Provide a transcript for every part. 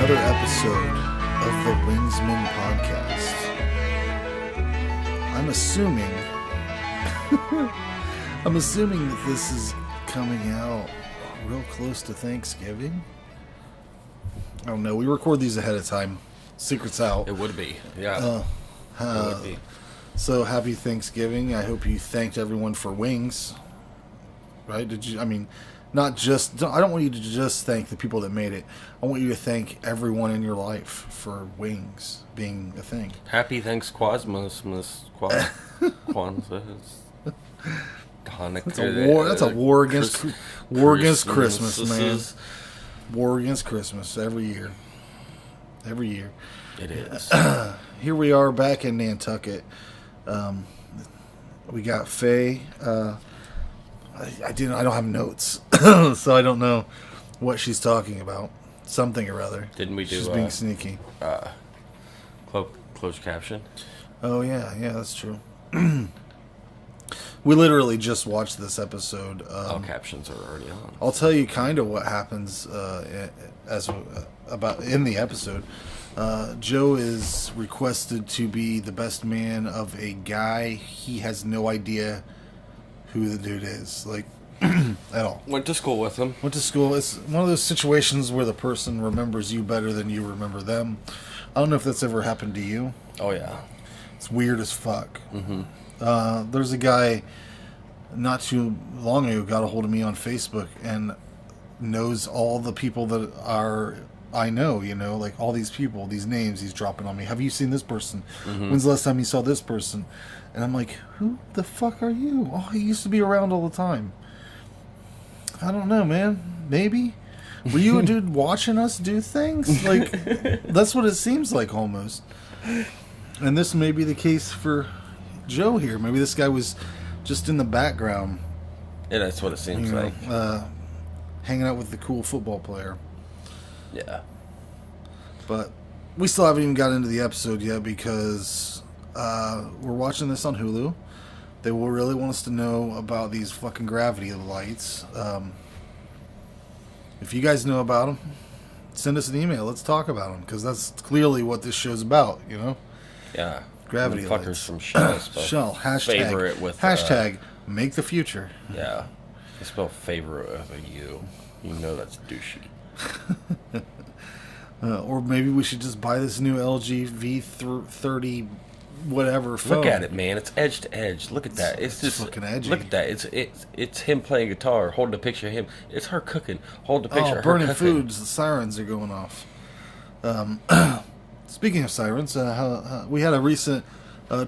another episode of the Wingsman Podcast. I'm assuming that this is coming out real close to Thanksgiving. I don't know. We record these ahead of time. Secret's out. It would be, yeah. It would be. So happy Thanksgiving. I hope you thanked everyone for wings. Right? Did you? I mean, not just. I don't want you to just thank the people that made it. I want you to thank everyone in your life for wings being a thing. Happy Thanks Quasmas, Miss Kwanzaa. That's a war. That's a war against Christmas, man. War against Christmas every year. Every year. It is. Here we are back in Nantucket. We got Faye. I don't have notes, so I don't know what she's talking about. Something or other. Didn't we do? She's being sneaky. Closed caption. Oh yeah, that's true. We literally just watched this episode. All captions are already on. I'll tell you kind of what happens about in the episode. Joe is requested to be the best man of a guy. He has no idea who the dude is, like, at all. Went to school with him. It's one of those situations where the person remembers you better than you remember them. I don't know if that's ever happened to you. Oh, yeah. It's weird as fuck. Mm-hmm. There's a guy not too long ago got a hold of me on Facebook and knows all the people that I know, like all these people, these names he's dropping on me. Have you seen this person? Mm-hmm. When's the last time you saw this person? And I'm like, who the fuck are you? Oh, he used to be around all the time. I don't know, man. Maybe. Were you a dude watching us do things? Like, that's what it seems like almost. And this may be the case for Joe here. Maybe this guy was just in the background. Yeah, that's what it seems like. Hanging out with the cool football player. Yeah. But we still haven't even got into the episode yet because we're watching this on Hulu. They will really want us to know about these fucking gravity lights. If you guys know about them, send us an email. Let's talk about them because that's clearly what this show's about, Yeah. Gravity fuckers lights. From Shell. Shell. Hashtag. Favorite with hashtag make the future. Yeah. I spell favorite with a U. You know that's douchey. Or maybe we should just buy this new LG V30 whatever phone. Look at it, man. It's edge to edge. Look at that. It's just fucking edgy. Look at that. It's him playing guitar, holding a picture of him. It's her cooking, holding a picture of her burning cooking. foods. The sirens are going off. Speaking of sirens, we had a recent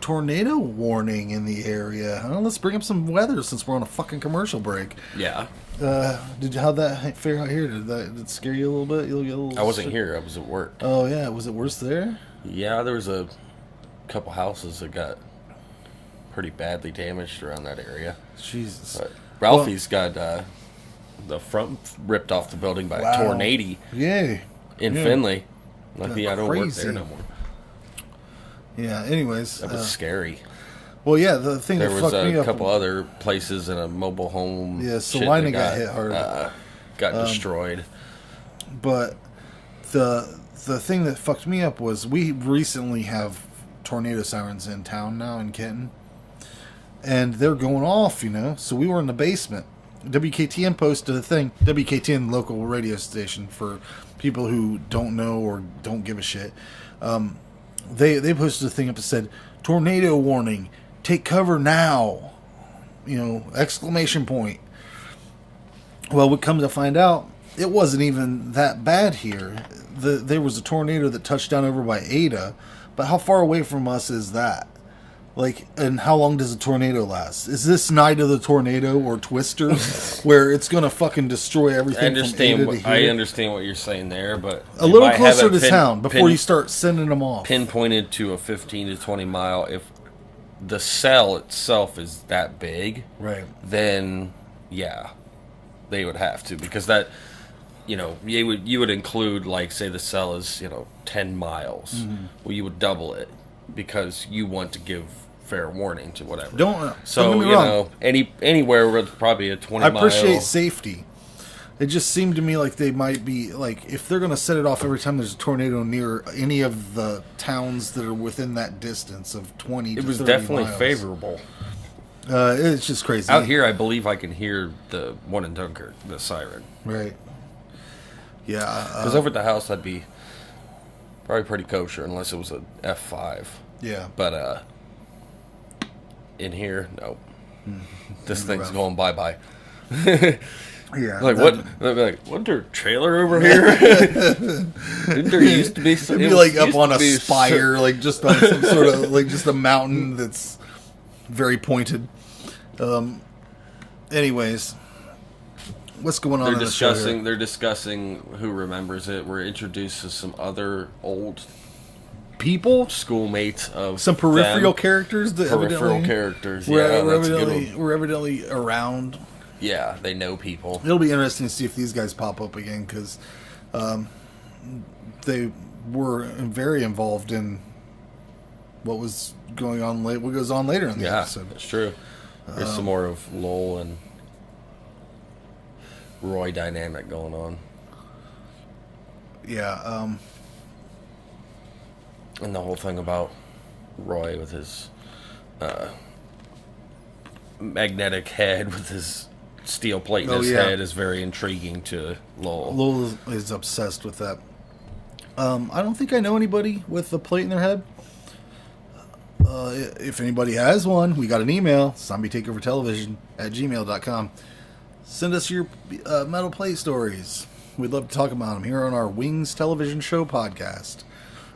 tornado warning in the area. Let's bring up some weather since we're on a fucking commercial break. Yeah. How'd that fare out here? Did it scare you a little bit? You get a little I wasn't here. I was at work. Oh yeah, was it worse there? Yeah, there was a couple houses that got pretty badly damaged around that area. Jesus. But Ralphie's got the front ripped off the building by a tornado. Yay. In Finley. Luckily, I don't work there no more. Yeah. Anyways, that was scary. Well, yeah, the thing there that was fucked me a up. couple other places in a mobile home. Yeah, Salina got hit hard. Got destroyed. But the thing that fucked me up was we recently have tornado sirens in town now in Kenton, and they're going off. So we were in the basement. WKTN posted a thing. WKTN, local radio station for people who don't know or don't give a shit. They posted a thing up that said, "Tornado warning. Take cover now!" Exclamation point. Well, we come to find out, it wasn't even that bad here. There was a tornado that touched down over by Ada, but how far away from us is that? And how long does a tornado last? Is this Night of the Tornado or Twister, where it's going to fucking destroy everything? I understand what you're saying there, but a little closer to town before you start sending them off. Pinpointed to a 15 to 20 mile. If the cell itself is that big, right? Then yeah, they would have to, because that, you would include, like, say the cell is 10 miles. Mm-hmm. Well, you would double it because you want to give fair warning to whatever. Don't get me wrong. Anywhere with probably a 20 mile. I appreciate safety. It just seemed to me like they might be, like, if they're going to set it off every time there's a tornado near any of the towns that are within that distance of 20 to 30 miles. It was definitely favorable. It's just crazy. Out here, I believe I can hear the one in Dunkirk, the siren. Right. Yeah. Because over at the house, that'd be probably pretty kosher, unless it was a F5. Yeah. But in here, no. This thing's going bye-bye. Yeah. Like, what? Like, wasn't there a trailer over here? Didn't there used to be some? It'd be like up on a spire, like just on some sort of, like just a mountain that's very pointed. Anyways, what's going on? They're discussing who remembers it. We're introduced to some other old people, schoolmates of some peripheral characters. Were evidently around. Yeah, they know people. It'll be interesting to see if these guys pop up again, because they were very involved in what was going on. What goes on later in the episode. That's true. There's some more of Lowell and Roy dynamic going on. Yeah. And the whole thing about Roy with his magnetic head with his steel plate in his head is very intriguing to Lowell. Lowell is obsessed with that. I don't think I know anybody with a plate in their head. If anybody has one, we got an email, zombietakeovertelevision@gmail.com. Send us your metal plate stories. We'd love to talk about them here on our Wings Television Show podcast.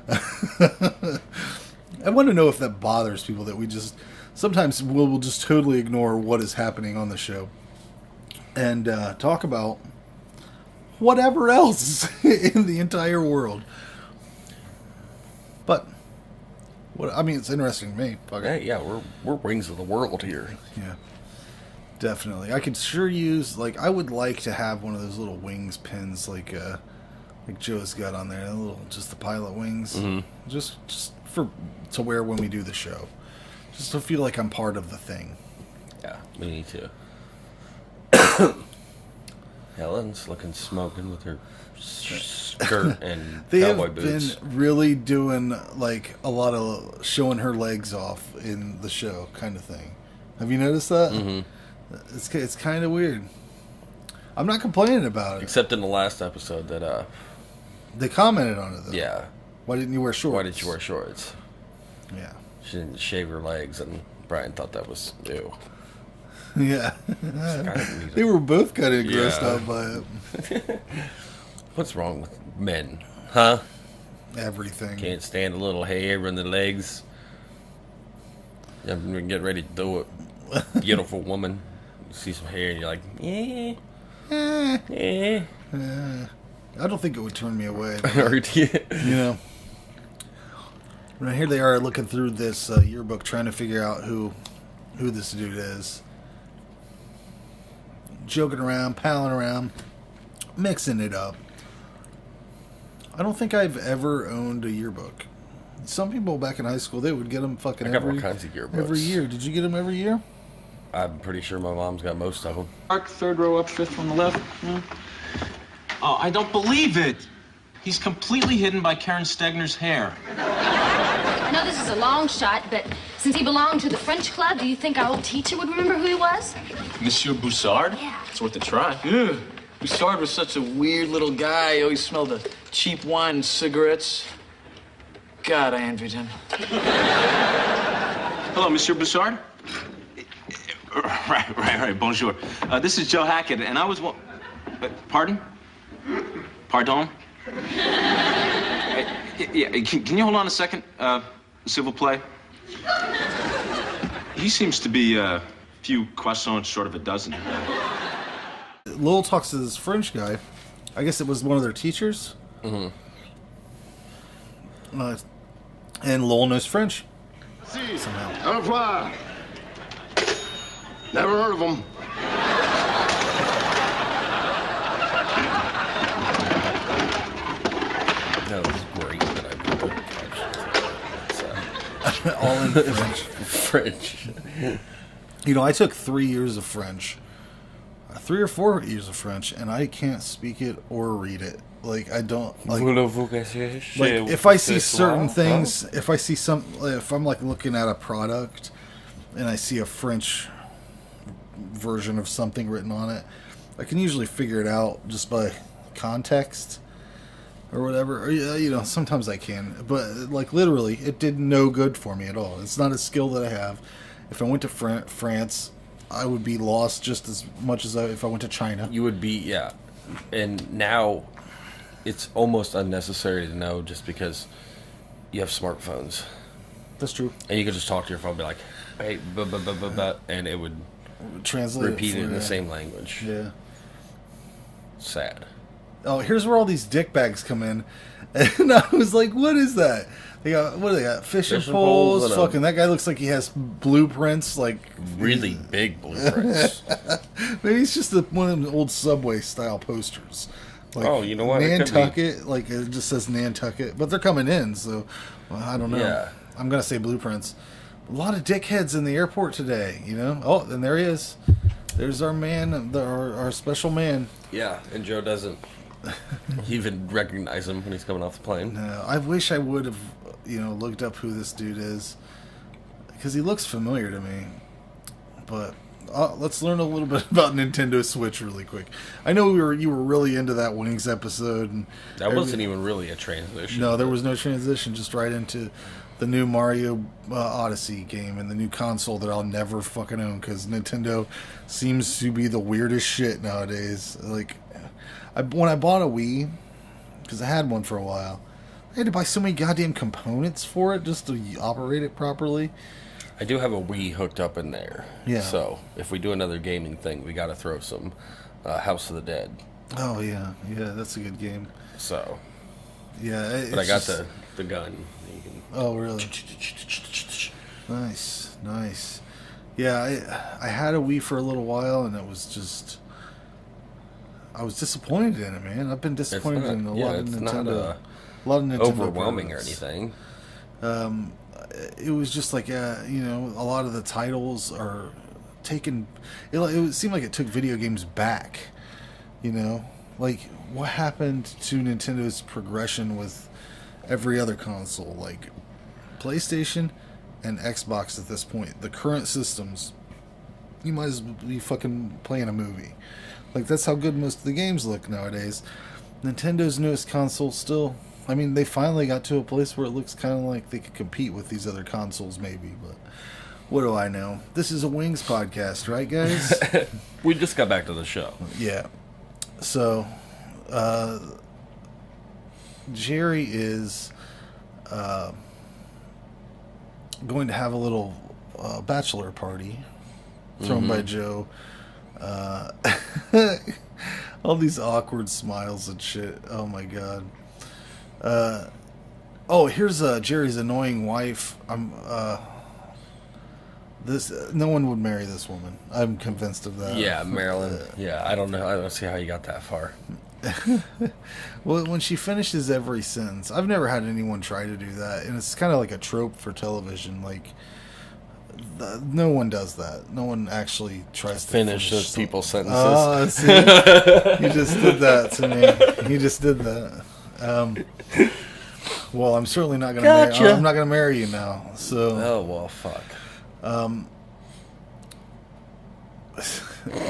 I want to know if that bothers people that we just... Sometimes we'll just totally ignore what is happening on the show and talk about whatever else in the entire world. But, it's interesting to me. Yeah, we're wings of the world here. Yeah, definitely. I could sure use, I would like to have one of those little wings pins, like Joe's got on there, just the pilot wings, just to wear when we do the show. Just to feel like I'm part of the thing. Yeah, me need to. Helen's looking smoking with her skirt and cowboy boots. They have been really doing a lot of showing her legs off in the show, kind of thing. Have you noticed that? Mm-hmm. It's kind of weird. I'm not complaining about it. Except in the last episode that they commented on it though. Yeah. Why didn't you wear shorts? Why did you wear shorts? Yeah. She didn't shave her legs, and Brian thought that was ew. Yeah. They were both kind of grossed out by it. What's wrong with men? Huh? Everything. Can't stand a little hair in the legs. You get ready to do it. Beautiful woman. You see some hair and you're like, yeah. I don't think it would turn me away. Or do you? You know. Right here they are looking through this yearbook, trying to figure out who this dude is. Joking around, palling around, mixing it up. I don't think I've ever owned a yearbook. Some people back in high school, they would get them fucking all kinds of yearbooks. Every year. Did you get them every year? I'm pretty sure my mom's got most of them. Mark, third row up, fifth from the left. Yeah. Oh, I don't believe it. He's completely hidden by Karen Stegner's hair. I know this is a long shot, but since he belonged to the French club, do you think our old teacher would remember who he was? Monsieur Boussard? Yeah. It's worth a try. Yeah. Boussard was such a weird little guy. He always smelled of cheap wine and cigarettes. God, I envied him. Hello, Monsieur Boussard? Right. Bonjour. This is Joe Hackett, and I was... pardon? Pardon? Yeah, can you hold on a second, s'il vous plaît? He seems to be a few croissants short of a dozen. Lowell talks to this French guy. I guess it was one of their teachers. Mm-hmm. And Lowell knows French. Somehow. Au revoir. Never heard of him. That was great that I put the All in French. French. You know, I took 3 years of French. 3 or 4 years of French, and I can't speak it or read it. Like, I don't like. If I see certain things, if I'm like looking at a product, and I see a French version of something written on it, I can usually figure it out just by context or whatever. Or, sometimes I can, but like literally, it did no good for me at all. It's not a skill that I have. If I went to France, I would be lost just as much as if I went to China. You would be, yeah. And now it's almost unnecessary to know just because you have smartphones. That's true. And you could just talk to your phone and be like, hey, and it would translate repeat it in the same language. Yeah. Sad. Oh, here's where all these dick bags come in. And I was like, what is that? What do they got? Fishing poles? Fucking, that guy looks like he has blueprints, like... Really big blueprints. Maybe it's just one of them old Subway style posters. Like, oh, you know what? Nantucket, like it just says Nantucket. But they're coming in, so I don't know. Yeah. I'm going to say blueprints. A lot of dickheads in the airport today, Oh, and there he is. There's our man, our special man. Yeah, and Joe doesn't even recognize him when he's coming off the plane. No, I wish I would have, looked up who this dude is. Because he looks familiar to me. But let's learn a little bit about Nintendo Switch really quick. I know you were really into that Wings episode. And that wasn't even really a transition. No, there was no transition. Just right into the new Mario Odyssey game and the new console that I'll never fucking own because Nintendo seems to be the weirdest shit nowadays. Like, when I bought a Wii, because I had one for a while, I had to buy so many goddamn components for it just to operate it properly. I do have a Wii hooked up in there. Yeah. So if we do another gaming thing, we got to throw some House of the Dead. Oh yeah, that's a good game. So. Yeah, but I got the gun. You can... Oh really? Nice. Yeah, I had a Wii for a little while, and it was just. I was disappointed in it, man. I've been disappointed in a lot of Nintendo. A lot of Nintendo overwhelming products. Or anything. It was just like a lot of the titles are taken. It seemed like it took video games back. Like what happened to Nintendo's progression with every other console, like PlayStation and Xbox at this point. The current systems, you might as well be fucking playing a movie. Like, that's how good most of the games look nowadays. Nintendo's newest console still... I mean, they finally got to a place where it looks kind of like they could compete with these other consoles, maybe, but... What do I know? This is a Wings podcast, right, guys? We just got back to the show. Yeah. So, Jerry is going to have a little bachelor party thrown by Joe. All these awkward smiles and shit. Oh my god. Here's Jerry's annoying wife. No one would marry this woman. I'm convinced of that. Yeah, Marilyn. Yeah, I don't know. I don't see how you got that far. Well, when she finishes every sentence, I've never had anyone try to do that, and it's kind of like a trope for television. Like, no one does that. No one actually tries to finish those people's sentences. Oh, see, you just did that to me. You just did that. Well, I'm certainly not gonna. Gotcha. I'm not gonna marry you now. So. Oh well, fuck.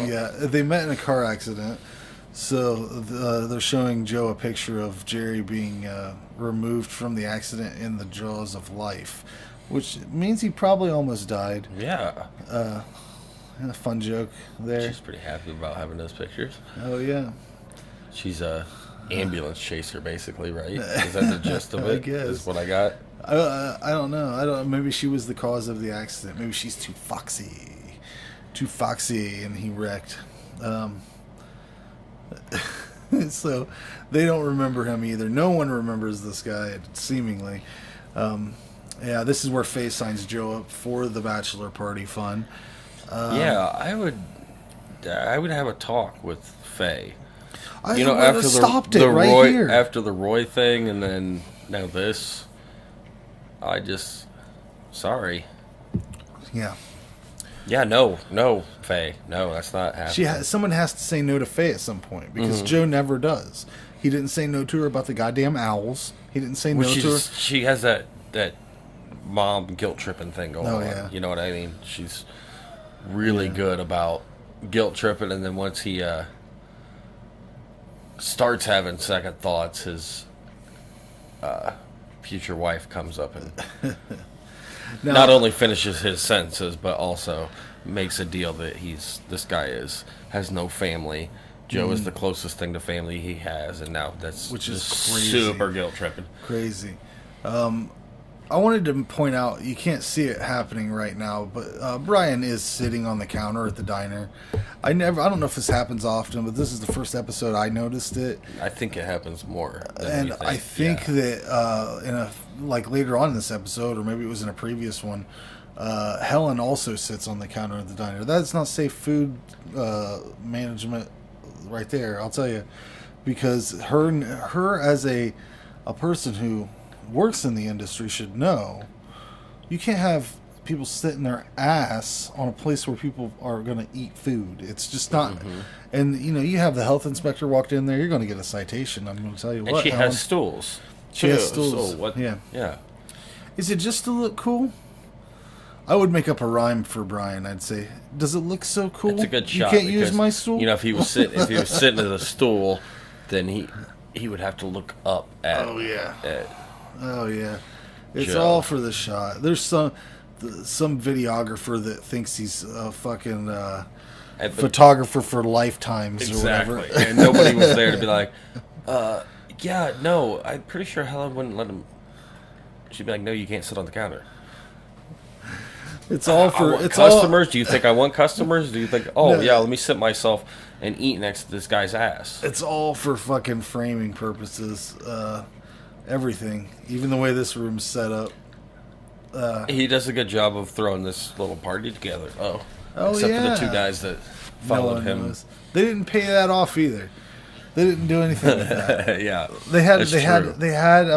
Yeah, they met in a car accident. So they're showing Joe a picture of Jerry being removed from the accident in the jaws of life, which means he probably almost died. Yeah. A fun joke there. She's pretty happy about having those pictures. Oh, yeah. She's a ambulance chaser, basically, right? Is that the gist of it? I guess. Is what I got? I don't know. Maybe she was the cause of the accident. Maybe she's too foxy, and he wrecked. So they don't remember him either. No one remembers this guy, seemingly. Yeah, this is where Faye signs Joe up for the bachelor party fun. Yeah, I would have a talk with Faye. After the Roy, here. After the Roy thing, and then now this, sorry. Yeah. Yeah, no, Faye. No, that's not happening. Someone has to say no to Faye at some point because Joe never does. He didn't say no to her about the goddamn owls. He didn't say no to her. She has that mom guilt tripping thing going on. Yeah. You know what I mean? She's really good about guilt tripping, and then once he starts having second thoughts, his future wife comes up and not only finishes his sentences, but also makes a deal that this guy has no family. Joe is the closest thing to family he has, and now which is crazy. Super guilt tripping. Crazy. I wanted to point out, you can't see it happening right now, but Brian is sitting on the counter at the diner. I don't know if this happens often, but this is the first episode I noticed it. I think it happens more than and we think. I think that later on in this episode, or maybe it was in a previous one, Helen also sits on the counter at the diner. That's not safe food management right there, I'll tell you, because her as a person who works in the industry should know you can't have people sitting their ass on a place where people are going to eat food. It's just not. And you have the health inspector walked in there, you're going to get a citation. I'm going to tell you and what. She has stools. She has stools. So what? Yeah. Is it just to look cool? I would make up a rhyme for Brian. I'd say, "Does it look so cool? It's a good shot. You can't use my stool." If he was sitting at a stool, then he would have to look up at. Oh yeah. It's Joe. all for the shot. There's some videographer that thinks he's a fucking photographer for lifetimes or whatever. And nobody was there to be like, yeah, no, I'm pretty sure Helen wouldn't let him. She'd be like, no, you can't sit on the counter. It's all for customers. Do you think I want customers? Do you think? Oh yeah, let me sit myself and eat next to this guy's ass. It's all for fucking framing purposes. Everything, even the way this room's set up. He does a good job of throwing this little party together. Except for the two guys that followed him. Knows. They didn't pay that off either. They didn't do anything with that. Yeah, they had a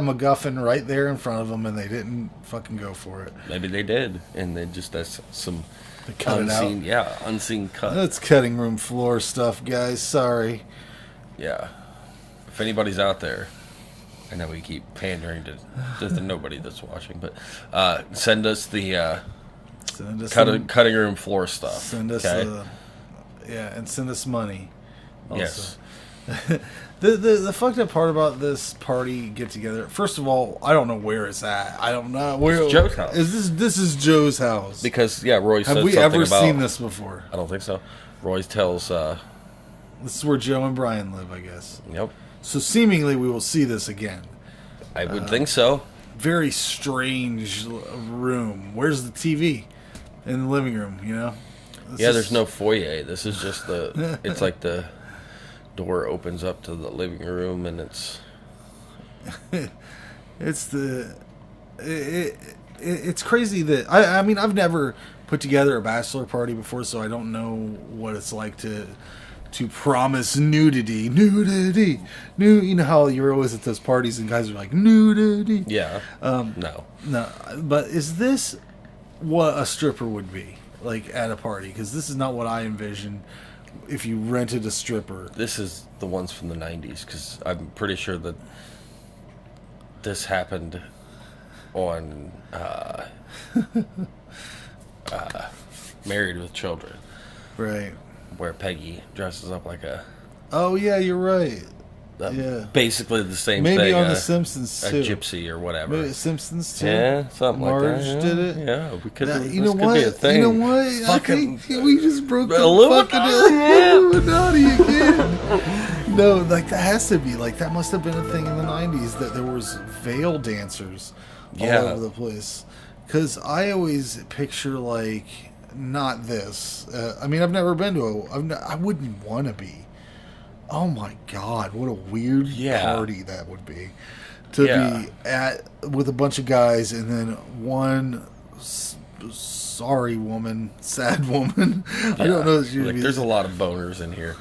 MacGuffin right there in front of them, and they didn't fucking go for it. Maybe they did, and that's some cut unseen, it out. Unseen cut. That's cutting room floor stuff, guys. Sorry. Yeah, if anybody's out there, I know we keep pandering to nobody that's watching, but send us the cutting room floor stuff. Send us, and send us money. Also. Yes. The fucked up part about this party get together. First of all, I don't know where it's at. I don't know where. It's Joe's house. This is Joe's house? Because Roy said have we something ever about, seen this before? I don't think so. Roy tells. This is where Joe and Brian live, I guess. Yep. So seemingly we will see this again. I would think so. Very strange room. Where's the TV in the living room? There's no foyer. This is just it's like the door opens up to the living room, and it's it's crazy that I mean I've never put together a bachelor party before, so I don't know what it's like to promise nudity. You know how you're always at those parties and guys are like nudity. Yeah. No. But is this what a stripper would be like at a party? Because this is not what I envisioned. If you rented a stripper, this is the ones from the 90s, because I'm pretty sure that this happened on Married with Children, right? Where Peggy dresses up like a. Oh yeah, you're right. Basically the same maybe thing. Maybe on The Simpsons too. A gypsy or whatever. Maybe Simpsons too. Yeah, something Marge like that. Did it. Yeah, we could. You know what? Be a thing. You know what? I think we just broke the Illuminati. fucking Illuminati again. No, like that has to be like that must have been a thing in the 90s that there was veil dancers all over the place. Because I always picture like not this. I mean, I've never been to I wouldn't want to be. Oh my God! What a weird party that would be to be at with a bunch of guys and then one sorry woman, sad woman. I don't know. There's a lot of boners in here.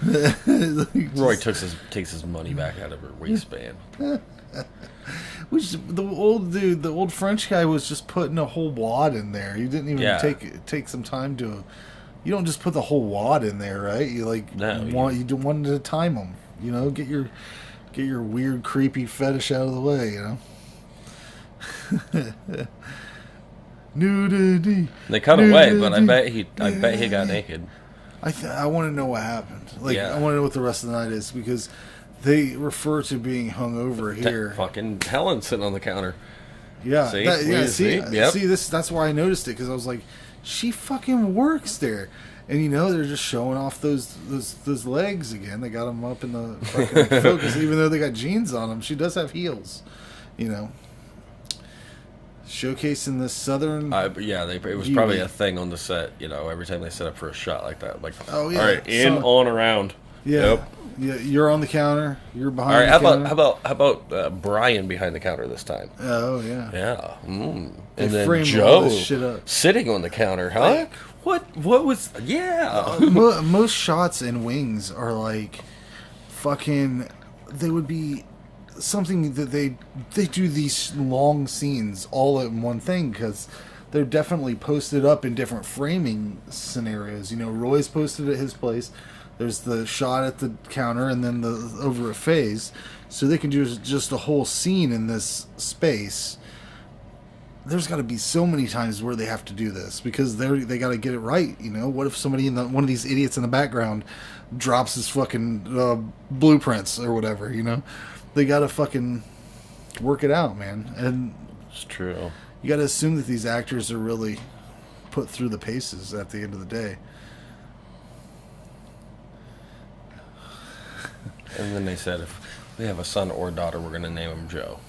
Roy takes his money back out of her waistband. Which the old French guy was just putting a whole wad in there. He didn't even take some time to you don't just put the whole wad in there, right? You you wanted to time them. You know, get your weird, creepy fetish out of the way. You know. Nudity. They cut away, but I bet he got naked. I want to know what happened. I want to know what the rest of the night is, because they refer to being hungover here. Fucking Helen sitting on the counter. Yeah, see, Yep. that's why I noticed it, because I was like, she fucking works there, and they're just showing off those legs again. They got them up in the fucking focus, even though they got jeans on them. She does have heels, showcasing the southern. It was probably a thing on the set. Every time they set up for a shot like that, oh yeah, all right, on around. Yeah. Yep. Yeah, you're on the counter. You're behind. All right, the counter. how about Brian behind the counter this time? Oh yeah. Yeah. They And then framed all Joe this shit up. sitting on the counter, huh? What was? Yeah. Most shots in Wings are like fucking. They would be something that they do these long scenes all in one thing, because they're definitely posted up in different framing scenarios. Roy's posted at his place. There's the shot at the counter, and then the over a phase, so they can do just a whole scene in this space. There's got to be so many times where they have to do this, because they got to get it right. What if somebody one of these idiots in the background drops his fucking blueprints or whatever? They got to fucking work it out, man. And It's true. you got to assume that these actors are really put through the paces at the end of the day. And then they said, if we have a son or daughter, we're going to name him Joe.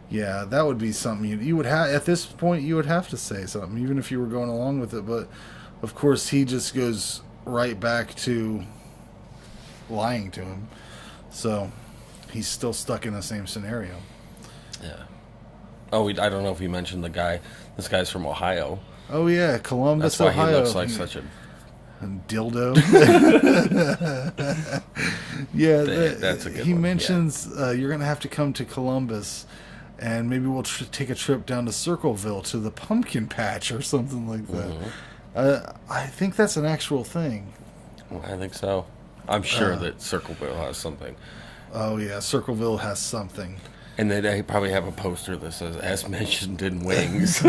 Yeah, that would be something you would have at this point. You would have to say something, even if you were going along with it. But of course, he just goes right back to lying to him. So he's still stuck in the same scenario. Yeah. Oh, I don't know if you mentioned the guy. This guy's from Ohio. Oh yeah, Columbus, That's why Ohio. he looks like such a dildo. Yeah, that's a good he one. mentions you're gonna have to come to Columbus, and maybe we'll take a trip down to Circleville to the pumpkin patch or something like that. Mm-hmm. I think that's an actual thing. I think so. I'm sure that Circleville has something. Oh yeah, Circleville has something. And they probably have a poster that says, as mentioned in Wings.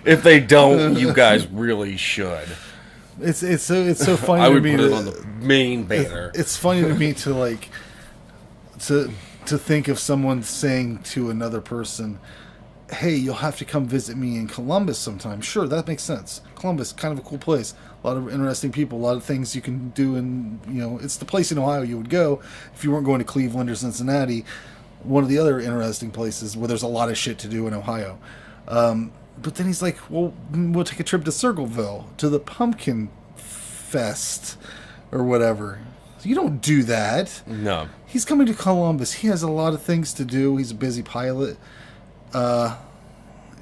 If they don't, you guys really should. It's so funny I to would me put it to- on the main banner. It's funny to me to think of someone saying to another person, hey, you'll have to come visit me in Columbus sometime. Sure, that makes sense. Columbus, kind of a cool place. A lot of interesting people, a lot of things you can do, and it's the place in Ohio you would go if you weren't going to Cleveland or Cincinnati. One of the other interesting places where there's a lot of shit to do in Ohio. But then he's like, well, we'll take a trip to Circleville, to the Pumpkin Fest or whatever. You don't do that. No. He's coming to Columbus. He has a lot of things to do. He's a busy pilot.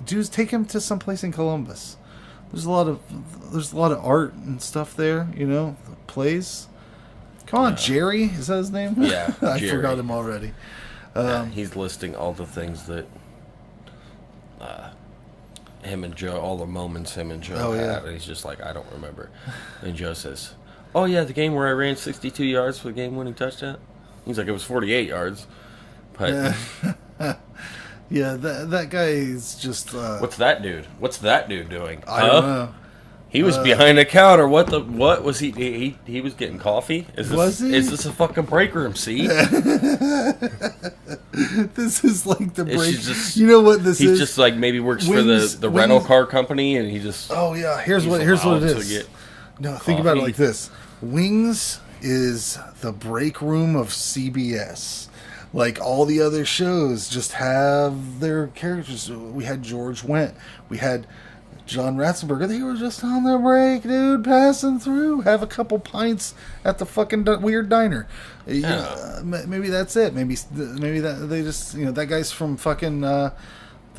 Dudes, take him to someplace in Columbus. There's a lot of art and stuff there, plays. Come on, Jerry, is that his name? Yeah, I Jerry. forgot him already. He's listing all the things that him and Joe, all the moments him and Joe had, and he's just like, I don't remember. And Joe says, oh yeah, the game where I ran 62 yards for the game-winning touchdown? He's like, it was 48 yards. But yeah, that guy is just... what's that dude? What's that dude doing? I don't know. He was behind the counter. What was he? He was getting coffee. Is this a fucking break room? See, this is like the break. Just, you know what this is? He's just like maybe works Wings, for the rental car company, and he just. Oh yeah, here's what it is. No, think about it like this: Wings is the break room of CBS. Like all the other shows, just have their characters. We had George Wendt. We had John Ratzenberger. They were just on their break, dude, passing through. Have a couple pints at the fucking weird diner. Yeah. Maybe that's it. Maybe that they just that guy's from fucking the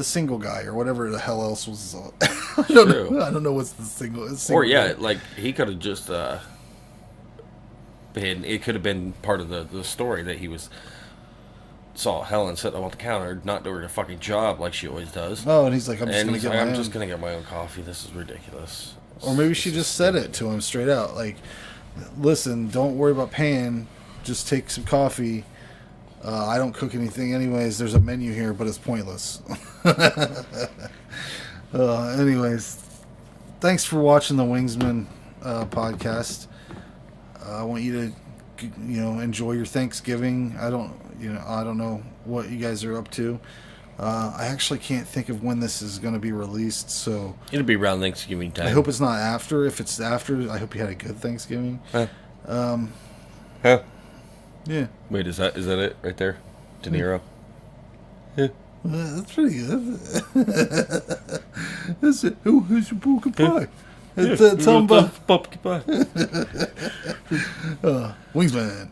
Single Guy or whatever the hell else was. I don't know what's the single. Or yeah, like he could have just been. It could have been part of the story that he saw Helen sitting on the counter, not doing her fucking job like she always does. Oh, and he's like, I'm just going to get my own. get my own coffee. This is ridiculous. Or maybe she just said it to him straight out. Like, listen, don't worry about paying. Just take some coffee. I don't cook anything anyways. There's a menu here, but it's pointless. Anyways, thanks for watching the Wingsman podcast. I want you to, enjoy your Thanksgiving. I don't know what you guys are up to. I actually can't think of when this is going to be released, so It'll be around Thanksgiving time. I hope it's not after. If it's after, I hope you had a good Thanksgiving. Huh. Yeah. Wait, is that it right there? De Niro? Yeah. That's pretty good. That's it. Oh, here's your pumpkin pie. Tell him about pumpkin pie. Wingsman.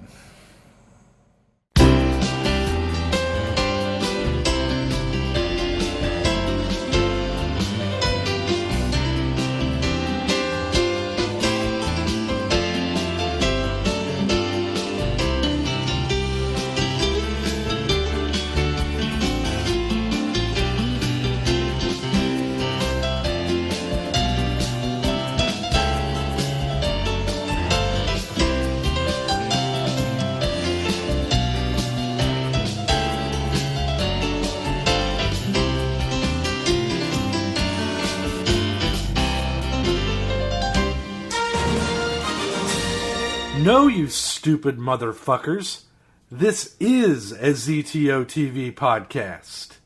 No, you stupid motherfuckers. This is a ZTO TV podcast.